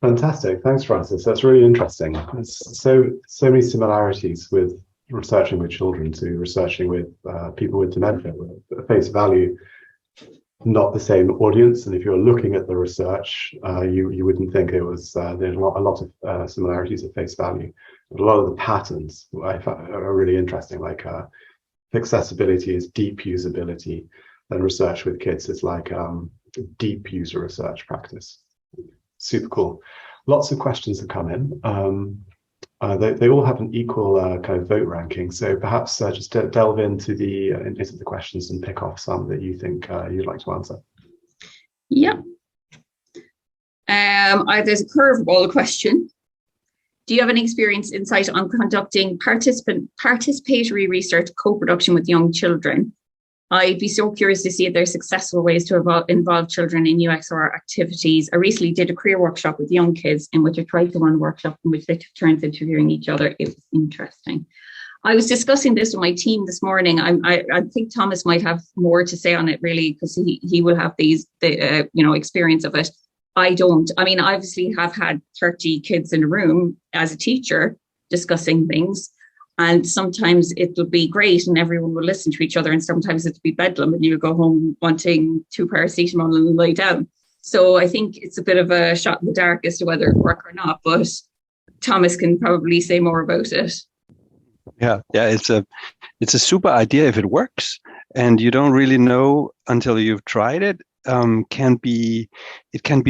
Fantastic. Thanks, Francis. That's really interesting. There's so many similarities with researching with children to researching with people with dementia. At face value, not the same audience, and if you're looking at the research, you wouldn't think it was. There's a lot of similarities at face value. But a lot of the patterns I find are really interesting, like accessibility is deep usability, then research with kids is like deep user research practice. Super cool. Lots of questions have come in. They all have an equal kind of vote ranking. So perhaps just delve into the questions and pick off some that you think you'd like to answer. Yeah. There's a curveball question. Do you have any insight on conducting participatory research co-production with young children? I'd be so curious to see if there's successful ways to involve children in UXR activities. I recently did a career workshop with young kids in which I tried to run a workshop in which they took turns interviewing each other. It was interesting. I was discussing this with my team this morning. I think Thomas might have more to say on it, really, because he will have the experience of it. I don't. I mean, I obviously have had 30 kids in a room as a teacher discussing things. And sometimes it'll be great and everyone will listen to each other. And sometimes it'll be bedlam and you'll go home wanting 2 paracetamol and lie down. So I think it's a bit of a shot in the dark as to whether it work or not. But Thomas can probably say more about it. Yeah, it's a super idea if it works. And you don't really know until you've tried it. It can be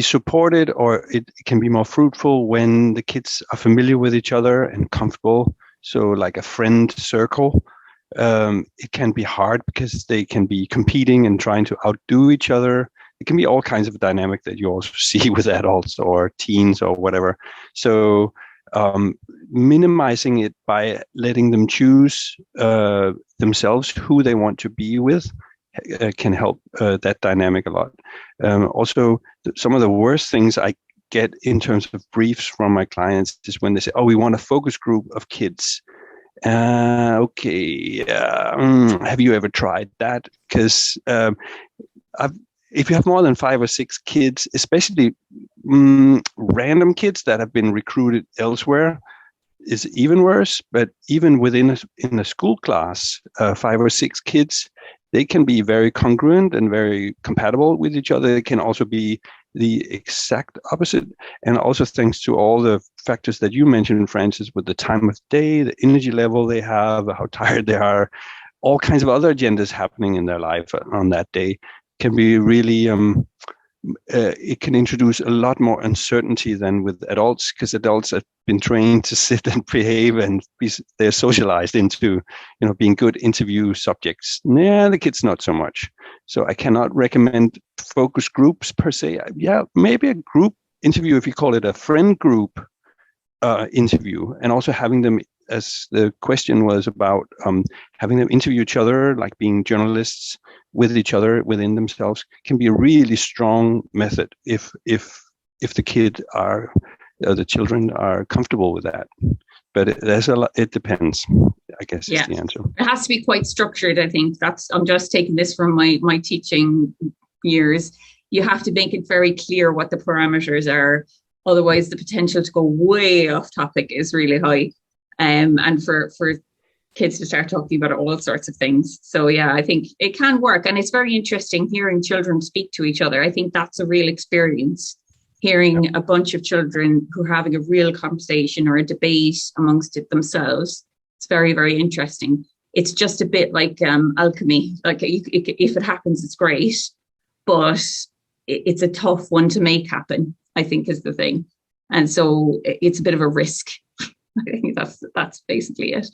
supported, or it can be more fruitful when the kids are familiar with each other and comfortable. So like a friend circle, it can be hard because they can be competing and trying to outdo each other. It can be all kinds of dynamic that you also see with adults or teens or whatever. So minimizing it by letting them choose themselves who they want to be with can help that dynamic a lot. Also, some of the worst things I get in terms of briefs from my clients is when they say, "Oh, we want a focus group of kids." Have you ever tried that? Because if you have more than 5 or 6 kids, especially random kids that have been recruited elsewhere, is even worse. But even in a school class, 5 or 6 kids, they can be very congruent and very compatible with each other. They can also be the exact opposite. And also thanks to all the factors that you mentioned, Francis, with the time of day, the energy level they have, how tired they are, all kinds of other agendas happening in their life on that day, can be really, it can introduce a lot more uncertainty than with adults, because adults have been trained to sit and behave and they're socialized into, being good interview subjects. Nah, the kids not so much. So I cannot recommend focus groups per se. Yeah, maybe a group interview, if you call it a friend group interview, and also having them, as the question was about, having them interview each other, like being journalists with each other within themselves, can be a really strong method if the children are comfortable with that. But it depends, I guess, is the answer. It has to be quite structured, I think. I'm just taking this from my teaching years. You have to make it very clear what the parameters are. Otherwise, the potential to go way off topic is really high. And for kids to start talking about all sorts of things. So yeah, I think it can work. And it's very interesting hearing children speak to each other. I think that's a real experience, hearing a bunch of children who are having a real conversation or a debate amongst it themselves. It's very, very interesting. It's just a bit like alchemy. Like if it happens, it's great, but it's a tough one to make happen, I think, is the thing. And so it's a bit of a risk. I think that's basically it.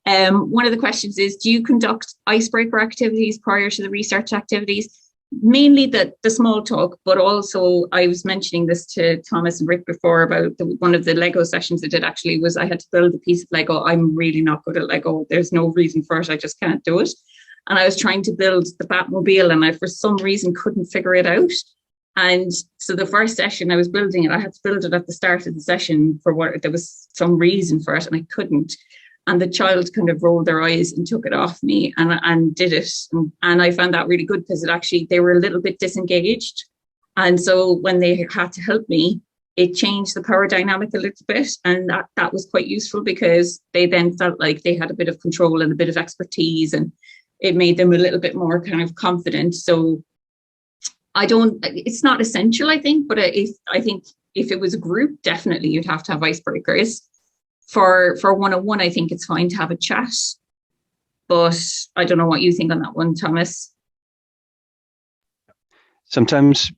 One of the questions is, do you conduct icebreaker activities prior to the research activities? Mainly the small talk, but also I was mentioning this to Thomas and Rick before about one of the Lego sessions I did actually was I had to build a piece of Lego. I'm really not good at Lego. There's no reason for it. I just can't do it. And I was trying to build the Batmobile and I, for some reason, couldn't figure it out. And so the first session I was building it, I had to build it at the start of the session for what there was some reason for it and I couldn't. And the child kind of rolled their eyes and took it off me and did it. And I found that really good because they were a little bit disengaged. And so when they had to help me, it changed the power dynamic a little bit. And that was quite useful because they then felt like they had a bit of control and a bit of expertise, and it made them a little bit more kind of confident. So it's not essential, I think, but I think if it was a group, definitely you'd have to have icebreakers. For one-on-one, I think it's fine to have a chat, but I don't know what you think on that one, Thomas. Sometimes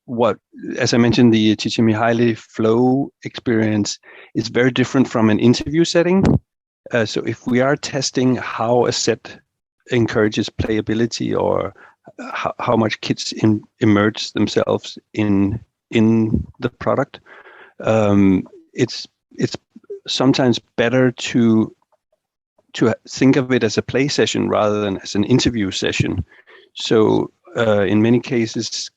as I mentioned, the Csikszentmihalyi flow experience is very different from an interview setting. So if we are testing how a set encourages playability, or how much kids immerse themselves in the product, it's sometimes better to think of it as a play session rather than as an interview session. So in many cases,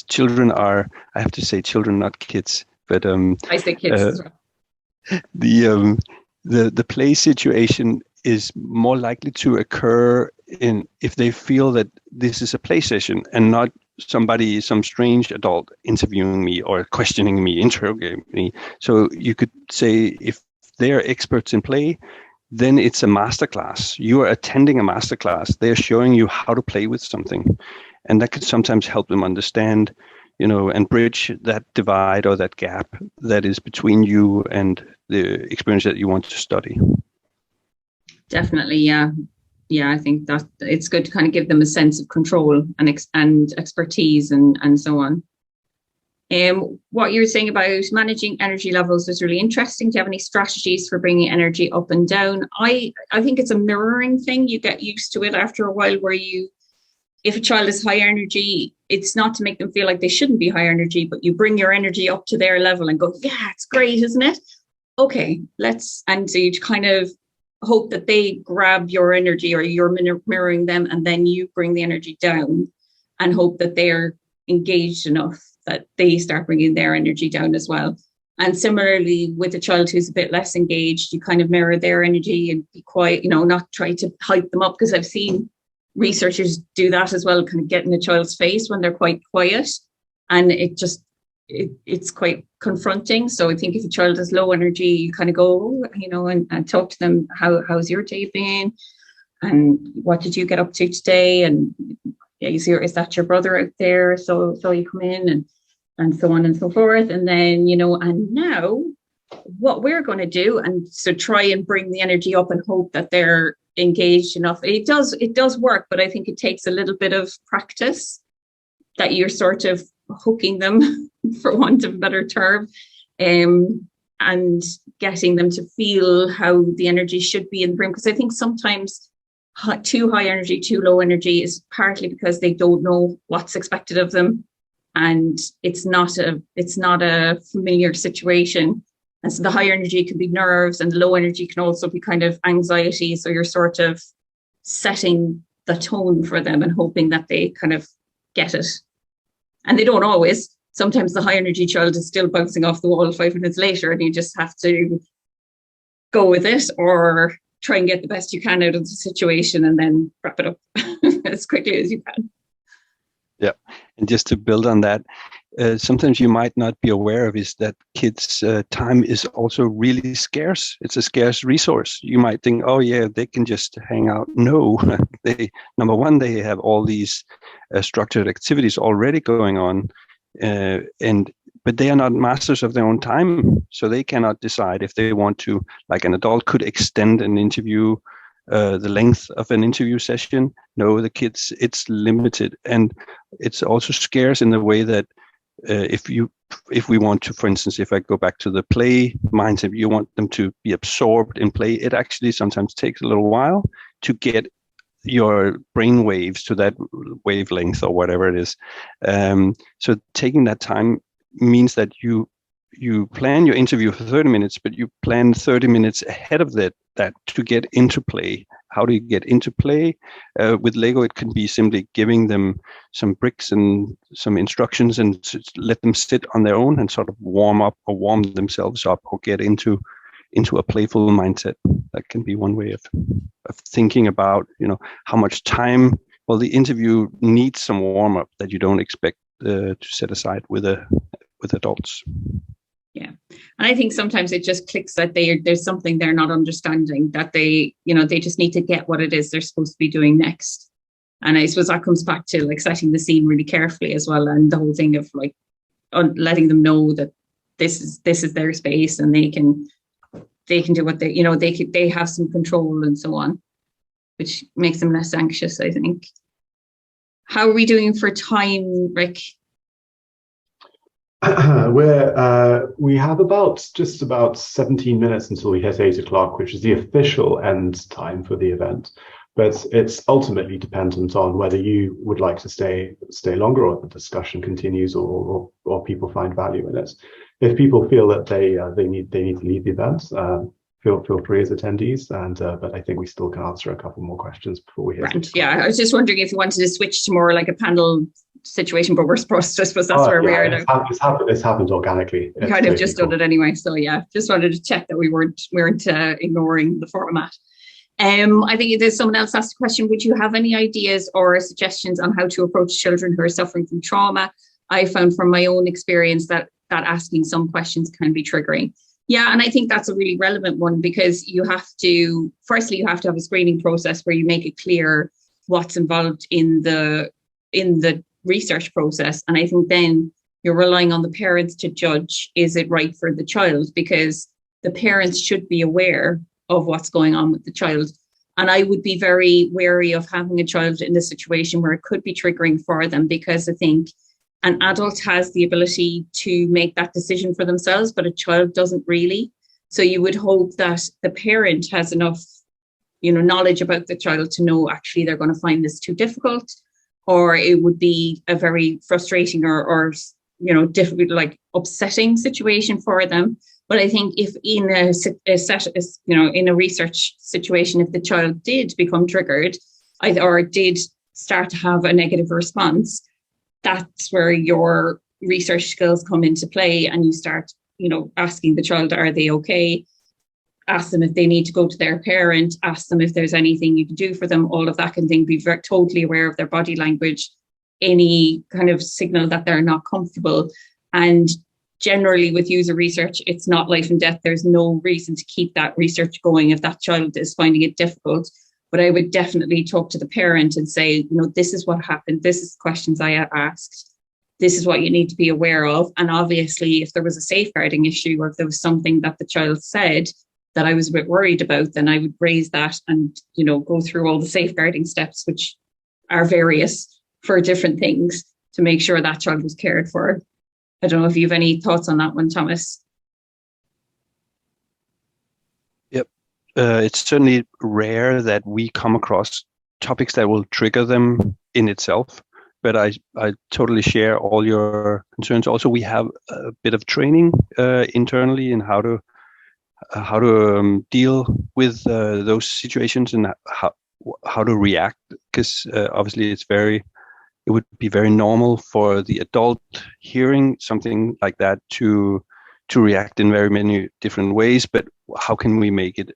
children are, I have to say children, not kids, but I say kids as well. The play situation is more likely to occur if they feel that this is a play session and not some strange adult interviewing me or questioning me, interrogating me. So you could say if they're experts in play, then it's a masterclass. You are attending a masterclass. They're showing you how to play with something. And that could sometimes help them understand, and bridge that divide or that gap that is between you and the experience that you want to study. Definitely, yeah. Yeah, I think that it's good to kind of give them a sense of control and expertise and so on. What you're saying about managing energy levels is really interesting. Do you have any strategies for bringing energy up and down? I think it's a mirroring thing. You get used to it after a while, where if a child is high energy, it's not to make them feel like they shouldn't be high energy, but you bring your energy up to their level and go, yeah, it's great, isn't it? Okay, and so you kind of hope that they grab your energy, or you're mirroring them, and then you bring the energy down and hope that they're engaged enough that they start bringing their energy down as well. And similarly, with a child who's a bit less engaged, you kind of mirror their energy and be quiet, not try to hype them up, because I've seen researchers do that as well, kind of get in a child's face when they're quite quiet, and it's quite confronting. So I think if a child has low energy, you kind of go, and talk to them, how's your day been, and what did you get up to today, and is that your brother out there, so you come in, and so on and so forth. And then and now what we're going to do, and so try and bring the energy up and hope that they're engaged enough. It does work, but I think it takes a little bit of practice, that you're sort of hooking them, for want of a better term, and getting them to feel how the energy should be in the room. Because I think sometimes too high energy, too low energy is partly because they don't know what's expected of them, and it's not a familiar situation. And so the high energy can be nerves, and the low energy can also be kind of anxiety. So you're sort of setting the tone for them and hoping that they kind of get it. And they don't always. Sometimes the high energy child is still bouncing off the wall 5 minutes later, and you just have to go with it, or try and get the best you can out of the situation and then wrap it up as quickly as you can. Yeah, and just to build on that, sometimes you might not be aware of is that kids' time is also really scarce. It's a scarce resource. You might think, oh yeah, they can just hang out. No, number one, they have all these structured activities already going on, but they are not masters of their own time, so they cannot decide if they want to, like an adult could extend an interview, the length of an interview session. No, the kids, it's limited, and it's also scarce in the way that if we want to, for instance, if I go back to the play mindset, you want them to be absorbed in play. It actually sometimes takes a little while to get your brain waves to that wavelength or whatever it is. So taking that time means that you plan your interview for 30 minutes, but you plan 30 minutes ahead of that to get into play. How do you get into play? With Lego, it can be simply giving them some bricks and some instructions and let them sit on their own and sort of warm up or warm themselves up or get into a playful mindset. That can be one way of thinking about, how much time. Well, the interview needs some warm up that you don't expect to set aside with adults. Yeah, And I think sometimes it just clicks that there's something they're not understanding, that they just need to get what it is they're supposed to be doing next. And I suppose that comes back to like setting the scene really carefully as well, and the whole thing of like letting them know that this is their space, and they can do what they have some control and so on, which makes them less anxious, I think. How are we doing for time, Rick? We have just about 17 minutes until we hit 8 o'clock, which is the official end time for the event. But it's ultimately dependent on whether you would like to stay longer, or the discussion continues, or people find value in it. If people feel that they need to leave the event, feel free as attendees, but I think we still can answer a couple more questions before we hit. Right. Yeah, I was just wondering if you wanted to switch to more like a panel situation, but we're supposed to, I suppose that's where we are now. It's happened organically. We kind of just done it anyway. So yeah, just wanted to check that we weren't ignoring the format. I think there's someone else asked a question. Would you have any ideas or suggestions on how to approach children who are suffering from trauma? I found from my own experience that asking some questions can be triggering. Yeah, and I think that's a really relevant one, because you have to have a screening process where you make it clear what's involved in the research process. And I think then you're relying on the parents to judge, is it right for the child? Because the parents should be aware of what's going on with the child. And I would be very wary of having a child in a situation where it could be triggering for them, because I think an adult has the ability to make that decision for themselves, but a child doesn't really. So you would hope that the parent has enough, knowledge about the child to know actually they're going to find this too difficult, or it would be a very frustrating or difficult, like upsetting situation for them. But I think if in in a research situation, if the child did become triggered or did start to have a negative response, that's where your research skills come into play, and you start, asking the child, are they okay? Ask them if they need to go to their parent, ask them if there's anything you can do for them, all of that kind of thing. Be totally aware of their body language, any kind of signal that they're not comfortable. And generally with user research, it's not life and death. There's no reason to keep that research going if that child is finding it difficult. But I would definitely talk to the parent and say, this is what happened. This is the questions I asked. This is what you need to be aware of. And obviously, if there was a safeguarding issue, or if there was something that the child said that I was a bit worried about, then I would raise that and, go through all the safeguarding steps, which are various for different things, to make sure that child was cared for. I don't know if you have any thoughts on that one, Thomas. It's certainly rare that we come across topics that will trigger them in itself, but I totally share all your concerns. Also, we have a bit of training internally in how to deal with those situations, and how to react, because obviously it would be very normal for the adult hearing something like that to react in very many different ways. But how can we make it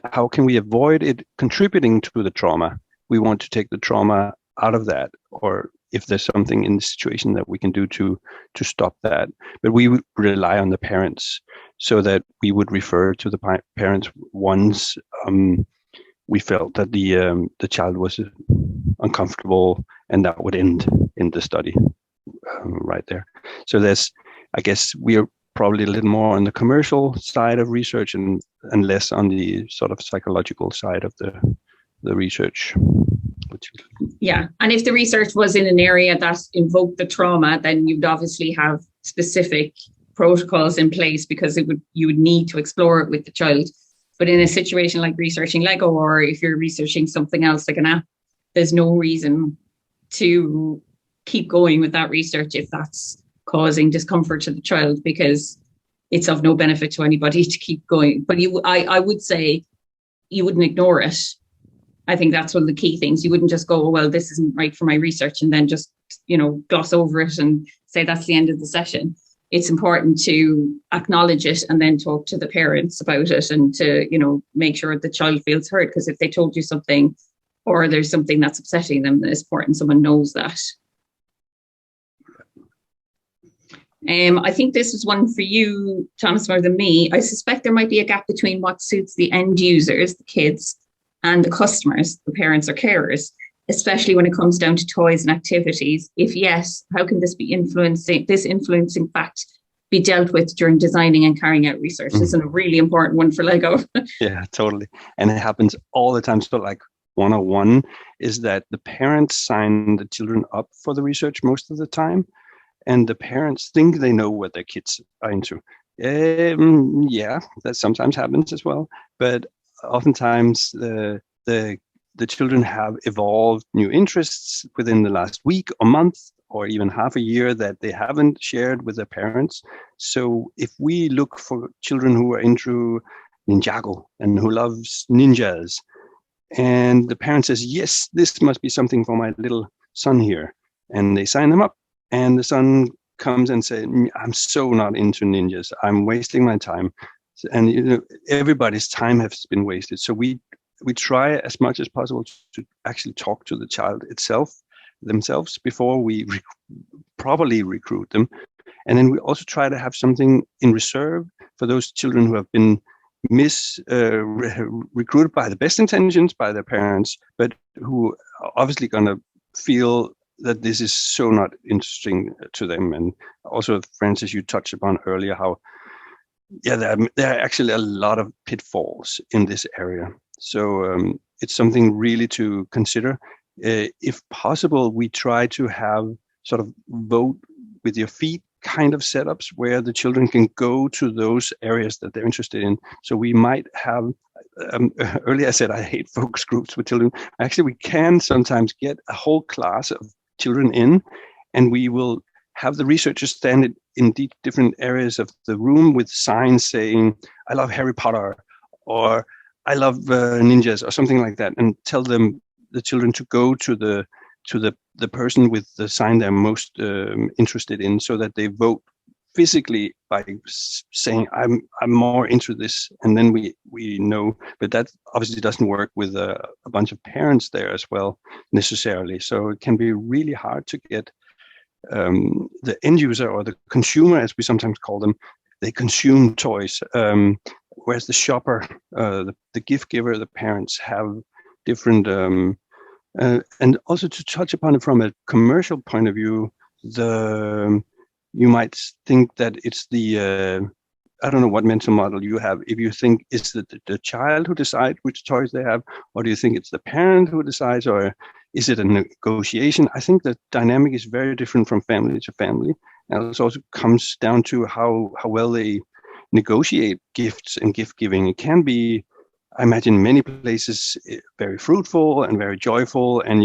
how can we avoid it contributing to the trauma? We want to take the trauma out of that, or if there's something in the situation that we can do to stop that. But we would rely on the parents, so that we would refer to the parents once we felt that the child was uncomfortable, and that would end in the study right there. So I guess we are probably a little more on the commercial side of research, and less on the sort of psychological side of the research. Yeah, and if the research was in an area that invoked the trauma, then you'd obviously have specific protocols in place, because you would need to explore it with the child. But in a situation like researching Lego, or if you're researching something else like an app, there's no reason to keep going with that research if that's causing discomfort to the child, because it's of no benefit to anybody to keep going. But I would say you wouldn't ignore it. I think that's one of the key things. You wouldn't just go, oh, well, this isn't right for my research, and then just, gloss over it and say that's the end of the session. It's important to acknowledge it and then talk to the parents about it, and to, make sure the child feels heard. Because if they told you something, or there's something that's upsetting them, then it's important someone knows that. I think this is one for you, Thomas, more than me. I suspect there might be a gap between what suits the end users, the kids, and the customers, the parents or carers, especially when it comes down to toys and activities. If yes, how can this influencing fact be dealt with during designing and carrying out research? This is a really important one for Lego. Yeah, totally. And it happens all the time. So like 101 is that the parents sign the children up for the research most of the time. And the parents think they know what their kids are into. Yeah, that sometimes happens as well. But oftentimes the children have evolved new interests within the last week or month or even half a year that they haven't shared with their parents. So if we look for children who are into Ninjago and who loves ninjas, and the parent says, yes, this must be something for my little son here, and they sign them up, and the son comes and says, I'm so not into ninjas. I'm wasting my time. And everybody's time has been wasted. So we try as much as possible to actually talk to the child themselves before we properly recruit them. And then we also try to have something in reserve for those children who have been recruited by the best intentions by their parents, but who are obviously going to feel that this is so not interesting to them. And also, Francis, you touched upon earlier how, there are actually a lot of pitfalls in this area. So it's something really to consider. If possible, we try to have sort of vote with your feet kind of setups where the children can go to those areas that they're interested in. So we might have, earlier I said I hate focus groups with children. Actually, we can sometimes get a whole class of children in, and we will have the researchers stand in different areas of the room with signs saying, I love Harry Potter, or I love ninjas, or something like that, and tell them, the children, to go to the person with the sign they're most interested in, so that they vote physically by saying, I'm more into this, and then we know. But that obviously doesn't work with a bunch of parents there as well necessarily. So it can be really hard to get the end user, or the consumer, as we sometimes call them. They consume toys, whereas the shopper, the gift giver, the parents have different. And also to touch upon it from a commercial point of view, you might think that it's the I don't know what mental model you have. If you think it's the child who decides which toys they have, or do you think it's the parent who decides, or is it a negotiation? I think the dynamic is very different from family to family, and it also comes down to how well they negotiate gifts and gift giving. It can be, I imagine, many places very fruitful and very joyful, and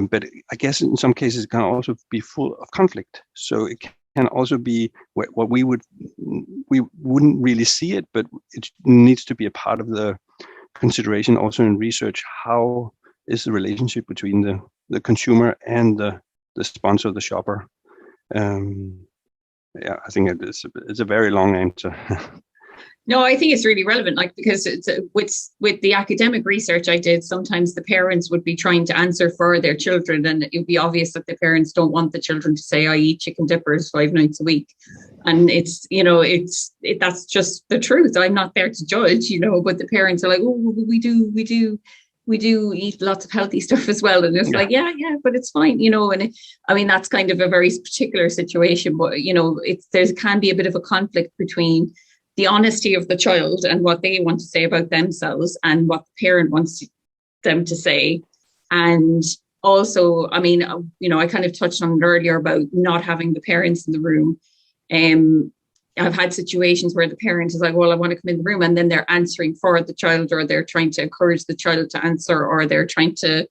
but I guess in some cases it can also be full of conflict. So it can also be what we wouldn't really see it, but it needs to be a part of the consideration also in research. How is the relationship between the consumer and the sponsor, the shopper? Yeah, I think it's a very long answer. No, I think it's really relevant, because it's with the academic research I did, sometimes the parents would be trying to answer for their children, and it would be obvious that the parents don't want the children to say, I eat chicken dippers 5 nights a week. And that's just the truth. I'm not there to judge, but the parents are like, oh, we do eat lots of healthy stuff as well. And it's like, yeah, but it's fine, and that's kind of a very particular situation, but there can be a bit of a conflict between the honesty of the child and what they want to say about themselves and what the parent wants them to say. And also, I kind of touched on it earlier about not having the parents in the room. I've had situations where the parent is like, well, I want to come in the room, and then they're answering for the child, or they're trying to encourage the child to answer, or they're trying to,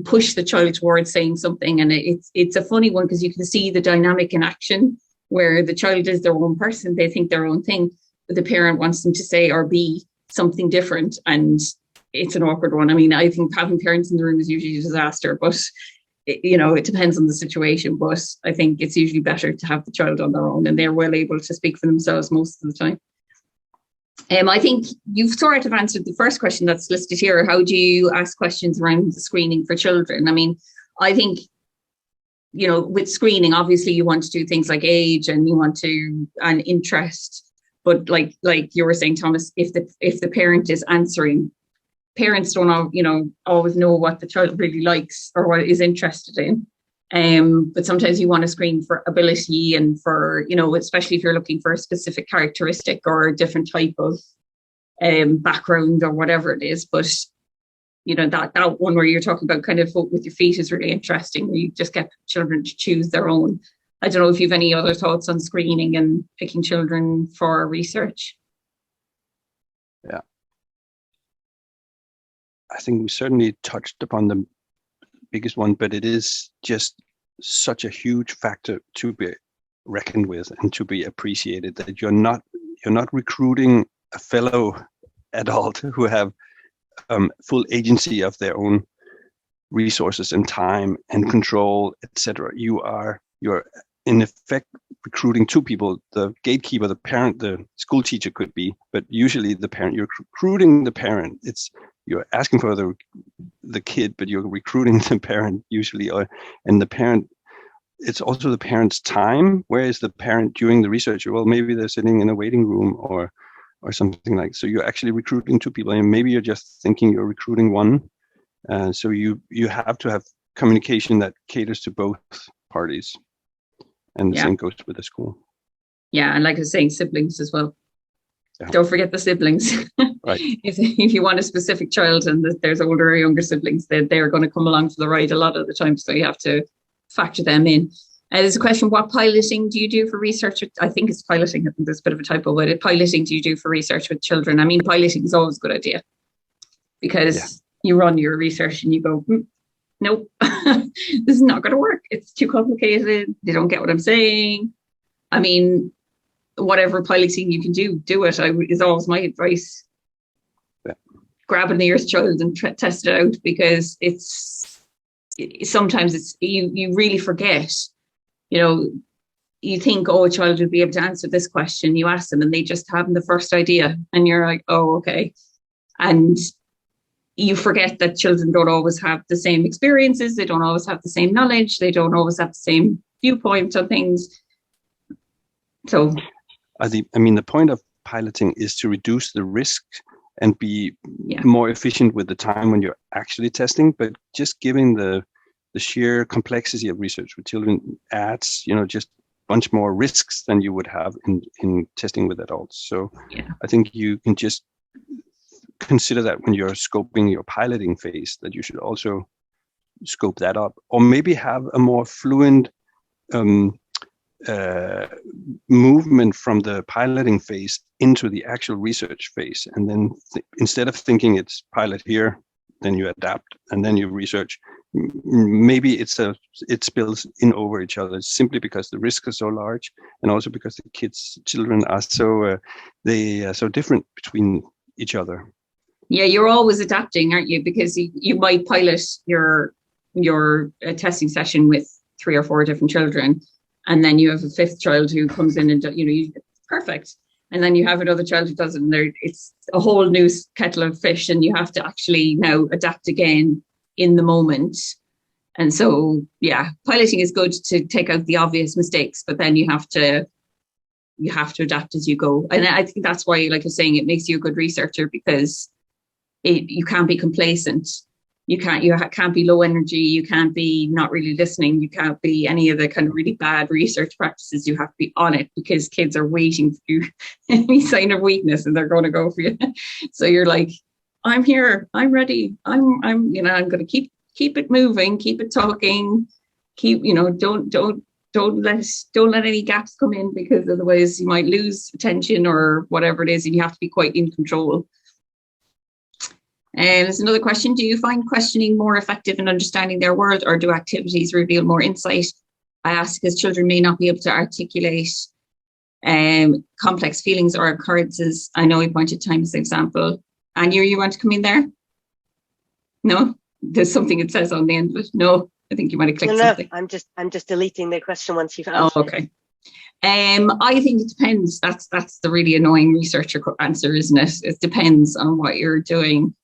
push the child towards saying something. And it's a funny one, because you can see the dynamic in action, where the child is their own person, they think their own thing, but the parent wants them to say or be something different, and it's an awkward one. I think having parents in the room is usually a disaster, but it depends on the situation. But I think it's usually better to have the child on their own, and they're well able to speak for themselves most of the time. I think you've sort of answered the first question that's listed here. How do you ask questions around the screening for children? I think with screening, obviously you want to do things like age and and interest. But like you were saying, Thomas, if the parent is answering, parents don't always know what the child really likes or what is interested in. But sometimes you want to screen for ability and for, especially if you're looking for a specific characteristic or a different type of background or whatever it is. But that one where you're talking about kind of vote with your feet is really interesting, where you just get children to choose their own. I don't know if you have any other thoughts on screening and picking children for research. Yeah. I think we certainly touched upon the biggest one, but it is just such a huge factor to be reckoned with and to be appreciated, that you're not recruiting a fellow adult who have full agency of their own resources and time and control, etc. You're in effect recruiting two people: the gatekeeper, the parent, the school teacher could be, but usually the parent. You're recruiting the parent. You're asking for the kid, but you're recruiting the parent usually, and the parent. It's also the parent's time. Where is the parent during the research? Well, maybe they're sitting in a waiting room or something like. So you're actually recruiting two people, and maybe you're just thinking you're recruiting one. So you have to have communication that caters to both parties, and the same goes with the school. Yeah, and like I was saying, siblings as well. Yeah. Don't forget the siblings. Right. If you want a specific child and there's older or younger siblings, they're going to come along for the ride a lot of the time. So you have to factor them in. There's a question: what piloting do you do for research? I think it's piloting. I think there's a bit of a typo with it. Piloting do you do for research with children? I mean, piloting is always a good idea, because you run your research and you go, nope, this is not going to work. It's too complicated. They don't get what I'm saying. I mean, whatever piloting you can do it. Is always my advice. Yeah. Grab a nearest child and test it out, because sometimes you really forget. You think, a child will be able to answer this question. You ask them and they just haven't the first idea, and you're like, oh, okay. And you forget that children don't always have the same experiences. They don't always have the same knowledge. They don't always have the same viewpoint on things. So, the point of piloting is to reduce the risk and be more efficient with the time when you're actually testing. But just giving the sheer complexity of research with children adds, just a bunch more risks than you would have in testing with adults. So I think you can just consider that when you're scoping your piloting phase, that you should also scope that up, or maybe have a more fluent movement from the piloting phase into the actual research phase. And then instead of thinking it's pilot here, then you adapt, and then you research. Maybe it spills in over each other, simply because the risks are so large, and also because the children are so different between each other. Yeah, you're always adapting, aren't you? Because you might pilot your testing session with 3 or 4 different children, and then you have a 5th child who comes in and perfect, and then you have another child who doesn't. It's a whole new kettle of fish, and you have to actually now adapt again in the moment. And so, piloting is good to take out the obvious mistakes, but then you have to adapt as you go. And I think that's why, like I was saying, it makes you a good researcher, because you can't be complacent. You can't be low energy. You can't be not really listening. You can't be any of the kind of really bad research practices. You have to be on it, because kids are waiting for you, any sign of weakness, and they're going to go for you. So you're like, I'm here. I'm ready. I'm going to keep it moving, keep it talking, don't let any gaps come in, because otherwise you might lose attention or whatever it is, and you have to be quite in control. And there's another question: do you find questioning more effective in understanding their world, or do activities reveal more insight? I ask because children may not be able to articulate complex feelings or occurrences. I know we pointed time as an example. And you want to come in there? No? There's something it says on the end of it. No, I think you might have clicked something. I'm just deleting the question once you've answered. Oh, okay. I think it depends. That's the really annoying researcher answer, isn't it? It depends on what you're doing.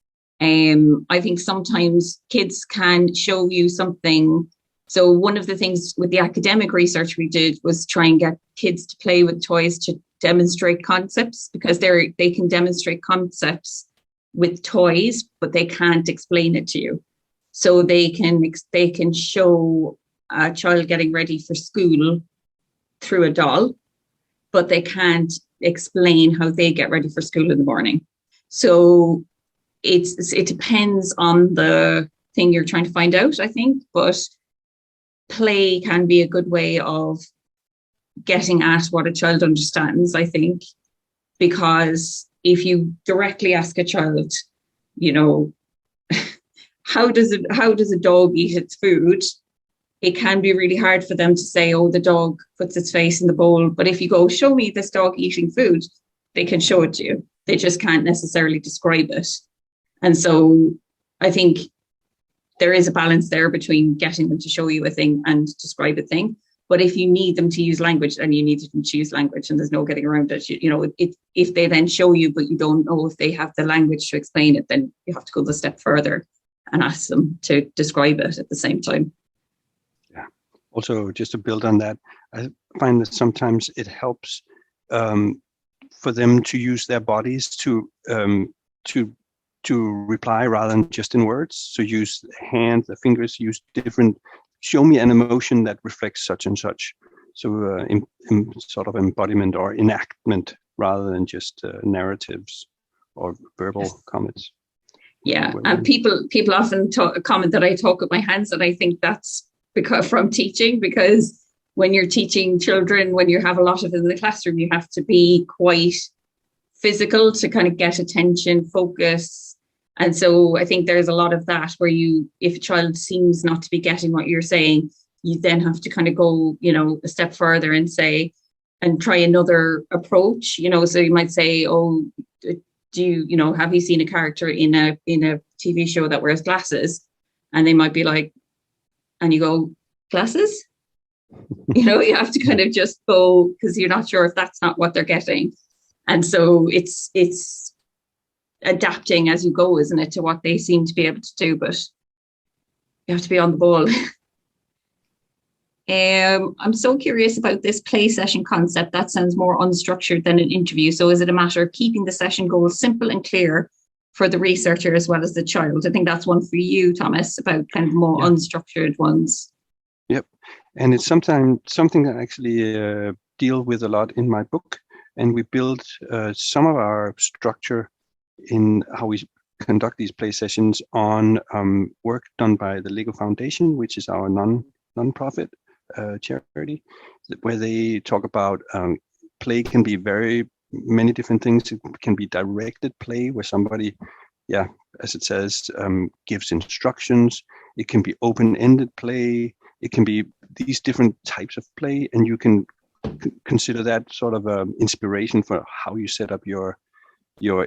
I think sometimes kids can show you something So one of the things with the academic research we did was try and get kids to play with toys to demonstrate concepts, because they can demonstrate concepts with toys, but they can't explain it to you. So they can show a child getting ready for school through a doll, but they can't explain how they get ready for school in the morning. So it depends on the thing you're trying to find out, I think, but play can be a good way of getting at what a child understands, I think, because if you directly ask a child, you know, how does a dog eat its food? It can be really hard for them to say, oh, the dog puts its face in the bowl. But if you go, show me this dog eating food, they can show it to you. They just can't necessarily describe it. And so I think there is a balance there between getting them to show you a thing and describe a thing. But if you need them to use language, then you need them to use language, and there's no getting around it. You know, if they then show you, but you don't know if they have the language to explain it, then you have to go the step further and ask them to describe it at the same time. Yeah. Also, just to build on that, I find that sometimes it helps for them to use their bodies to reply rather than just in words. So use the hands, the fingers, use different. Show me an emotion that reflects such and such. So in sort of embodiment or enactment rather than just narratives or verbal comments. Yeah, and people often comment that I talk with my hands, and I think that's from teaching, because when you're teaching children, when you have a lot of it in the classroom, you have to be quite physical to kind of get attention, focus. And so I think there's a lot of that where if a child seems not to be getting what you're saying, you then have to kind of go, you know, a step further and say, and try another approach, you know. So you might say, oh, do you know, have you seen a character in a TV show that wears glasses? And they might be like, and you go, glasses? You know, you have to kind of just go, because you're not sure if that's not what they're getting. And so it's adapting as you go, isn't it, to what they seem to be able to do, but you have to be on the ball. I'm so curious about this play session concept. That sounds more unstructured than an interview. So is it a matter of keeping the session goals simple and clear for the researcher as well as the child? I think that's one for you, Thomas, about kind of more unstructured ones. Yep. And it's something that I actually deal with a lot in my book. And we build some of our structure in how we conduct these play sessions on work done by the Lego Foundation, which is our non-profit charity, where they talk about play can be very many different things. It can be directed play, where somebody, as it says, gives instructions. It can be open-ended play. It can be these different types of play, and you can consider that sort of inspiration for how you set up your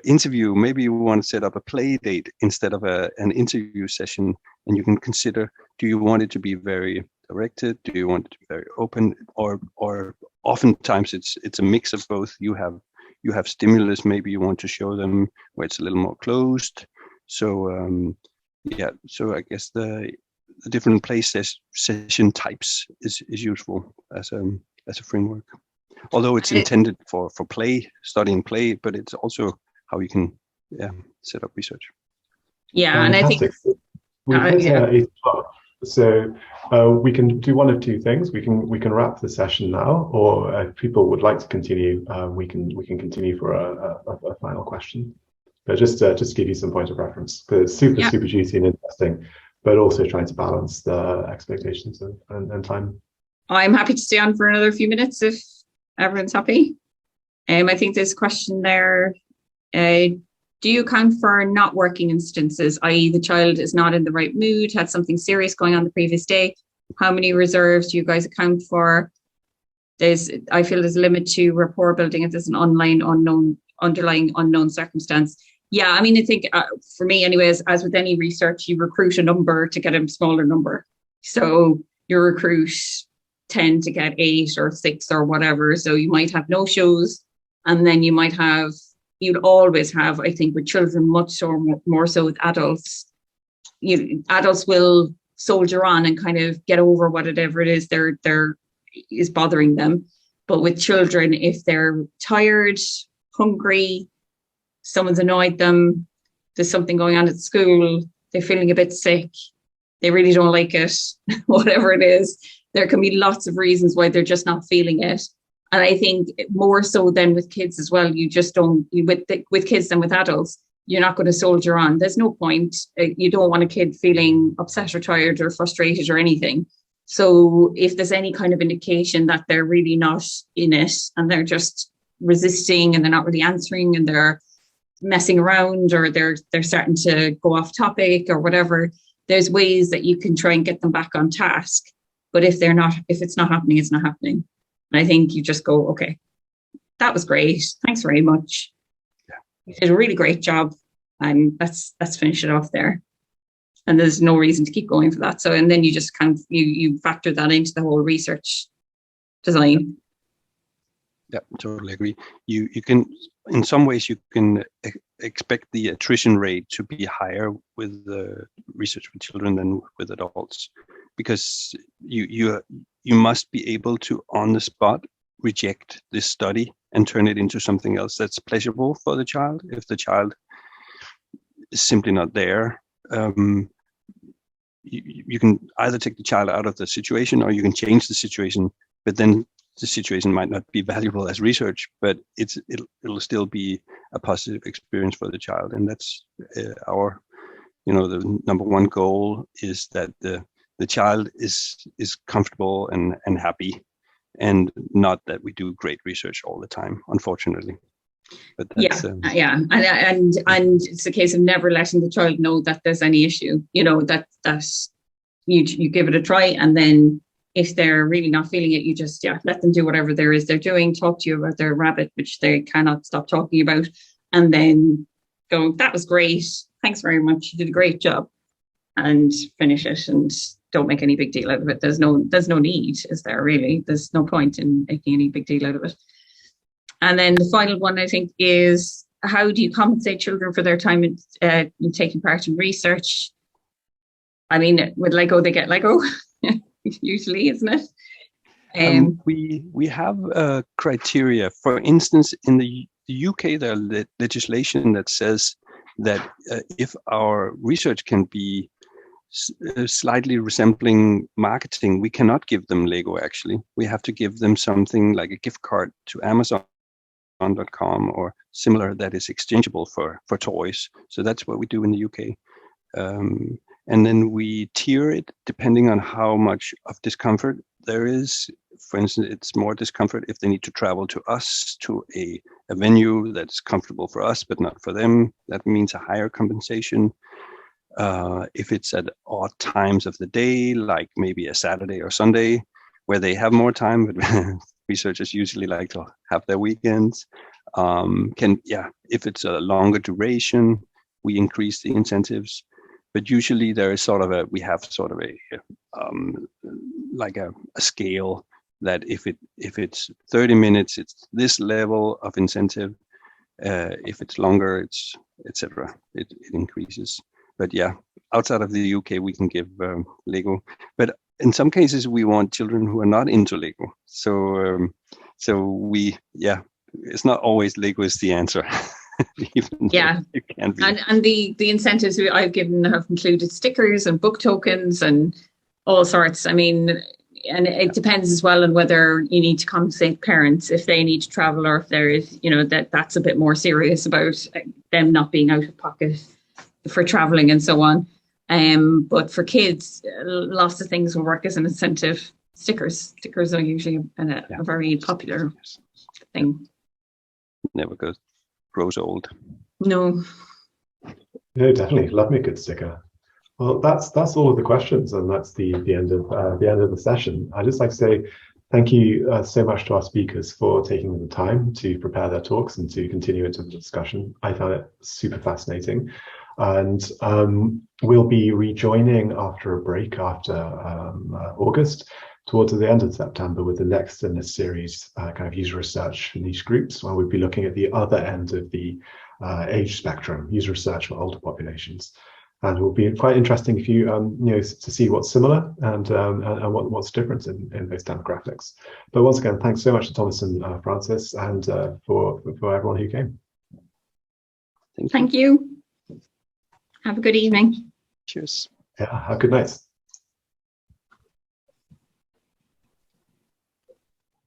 interview. Maybe you want to set up a play date instead of an interview session, and you can consider, do you want it to be very directed? Do you want it to be very open? Or oftentimes it's a mix of both. You have stimulus, maybe you want to show them where it's a little more closed. So so I guess the different play session types is useful as a framework. Although it's intended for play, studying play, but it's also how you can set up research. Yeah, and I think so we can do one of two things. We can wrap the session now, or if people would like to continue, we can continue for a final question. But just to give you some point of reference, because it's super juicy and interesting, but also trying to balance the expectations and time. I'm happy to stay on for another few minutes if everyone's happy. I think there's a question there. Do you account for not working instances, i.e. the child is not in the right mood, had something serious going on the previous day? How many reserves do you guys account for? I feel there's a limit to rapport building if there's an underlying unknown circumstance. Yeah, I mean, I think for me anyways, as with any research, you recruit a number to get a smaller number. So you recruit 10 to get 8 or 6 or whatever. So you might have no shows, and then you'd always have, I think with children much more so with adults, adults will soldier on and kind of get over whatever it is they're is bothering them. But with children, if they're tired, hungry, someone's annoyed them, there's something going on at school, they're feeling a bit sick, they really don't like it, whatever it is, there can be lots of reasons why they're just not feeling it. And I think more so than with kids as well, you just don't, with kids than with adults, you're not going to soldier on. There's no point. You don't want a kid feeling upset or tired or frustrated or anything. So if there's any kind of indication that they're really not in it and they're just resisting and they're not really answering and they're messing around or they're starting to go off topic or whatever, there's ways that you can try and get them back on task. But if it's not happening, it's not happening. And I think you just go, okay, that was great. Thanks very much. Yeah. You did a really great job. And let's finish it off there. And there's no reason to keep going for that. So, and then you just kind of, you factor that into the whole research design. Yeah, totally agree. You can, in some ways, you can expect the attrition rate to be higher with the research with children than with adults, because you must be able to on the spot reject this study and turn it into something else that's pleasurable for the child. If the child is simply not there, you can either take the child out of the situation or you can change the situation, but then the situation might not be valuable as research, but it'll still be a positive experience for the child. And that's our, the number one goal is that the child is comfortable and happy, and not that we do great research all the time, unfortunately. But that's, and it's a case of never letting the child know that there's any issue, that you give it a try, and then if they're really not feeling it, you just let them do whatever there is they're doing, talk to you about their rabbit, which they cannot stop talking about, and then go, that was great, thanks very much, you did a great job, and finish it, and don't make any big deal out of it. There's no need, is there really? There's no point in making any big deal out of it. And then the final one, I think, is how do you compensate children for their time in taking part in research? I mean, with Lego, they get Lego, usually, isn't it? We have criteria. For instance, in the UK, there's legislation that says that if our research can be slightly resembling marketing, we cannot give them Lego, actually. We have to give them something like a gift card to Amazon.com or similar that is exchangeable for toys. So that's what we do in the UK. And then we tier it depending on how much of discomfort there is. For instance, it's more discomfort if they need to travel to us, to a venue that's comfortable for us, but not for them. That means a higher compensation. If it's at odd times of the day, like maybe a Saturday or Sunday, where they have more time, but researchers usually like to have their weekends. If it's a longer duration, we increase the incentives. But usually there is we have a scale that if it's 30 minutes, it's this level of incentive. If it's longer, it's etc. It increases. But outside of the UK, we can give Lego. But in some cases, we want children who are not into Lego. So it's not always Lego is the answer. It can be. And the incentives I've given have included stickers and book tokens and all sorts. I mean, and it depends as well on whether you need to compensate parents if they need to travel, or if there is, that's a bit more serious about them not being out of pocket for traveling and so on. But for kids, lots of things will work as an incentive. Stickers are usually a very popular thing. Never grows old. No. No, definitely. Love me a good sticker. Well, that's all of the questions, and that's the end of the session. I'd just like to say thank you so much to our speakers for taking the time to prepare their talks and to continue into the discussion. I found it super fascinating. And we'll be rejoining after a break after August, towards the end of September, with the next in this series, kind of user research niche groups, where we'll be looking at the other end of the age spectrum, user research for older populations. And it will be quite interesting if you to see what's similar and what's different in those demographics. But once again, thanks so much to Thomas and Francis, and for everyone who came. Thank you. Have a good evening. Cheers. Yeah, have a good night.